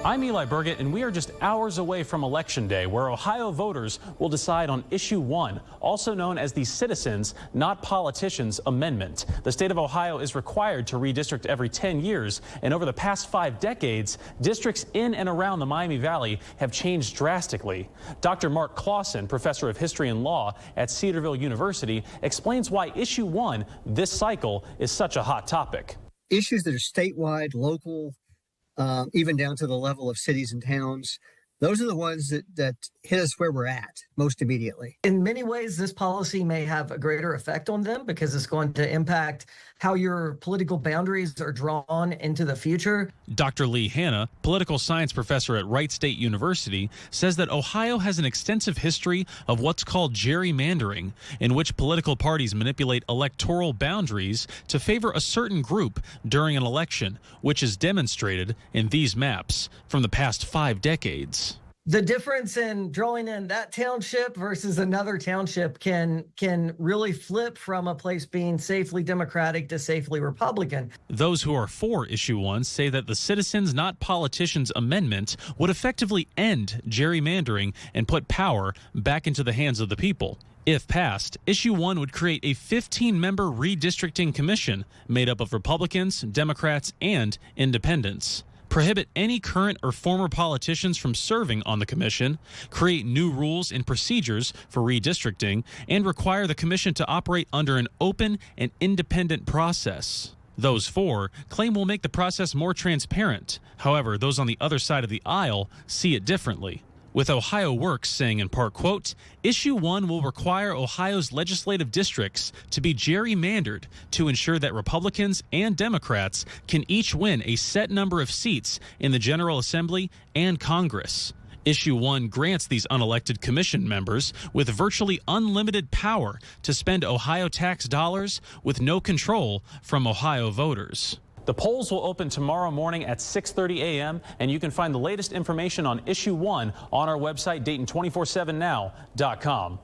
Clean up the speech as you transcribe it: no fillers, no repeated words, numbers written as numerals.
I'm Eli Burgett, and we are just hours away from Election Day, where Ohio voters will decide on Issue 1, also known as the Citizens, Not Politicians Amendment. The state of Ohio is required to redistrict every 10 years, and over the past 5 decades, districts in and around the Miami Valley have changed drastically. Dr. Mark Clausen, professor of history and law at Cedarville University, explains why Issue 1 this cycle is such a hot topic. Issues that are statewide, local, even down to the level of cities and towns. Those are the ones that hit us where we're at most immediately. In many ways, this policy may have a greater effect on them because it's going to impact how your political boundaries are drawn into the future. Dr. Lee Hanna, political science professor at Wright State University, says that Ohio has an extensive history of what's called gerrymandering, in which political parties manipulate electoral boundaries to favor a certain group during an election, which is demonstrated in these maps from the past 5 decades. The difference in drawing in that township versus another township can really flip from a place being safely Democratic to safely Republican. Those who are for Issue 1 say that the Citizens Not Politicians Amendment would effectively end gerrymandering and put power back into the hands of the people. If passed, Issue 1 would create a 15-member redistricting commission made up of Republicans, Democrats, and independents, prohibit any current or former politicians from serving on the commission, create new rules and procedures for redistricting, and require the commission to operate under an open and independent process. Those four claim will make the process more transparent. However, those on the other side of the aisle see it differently, with Ohio Works saying in part, quote, Issue 1 will require Ohio's legislative districts to be gerrymandered to ensure that Republicans and Democrats can each win a set number of seats in the General Assembly and Congress. Issue 1 grants these unelected commission members with virtually unlimited power to spend Ohio tax dollars with no control from Ohio voters. The polls will open tomorrow morning at 6:30 a.m., and you can find the latest information on Issue 1 on our website, Dayton247now.com.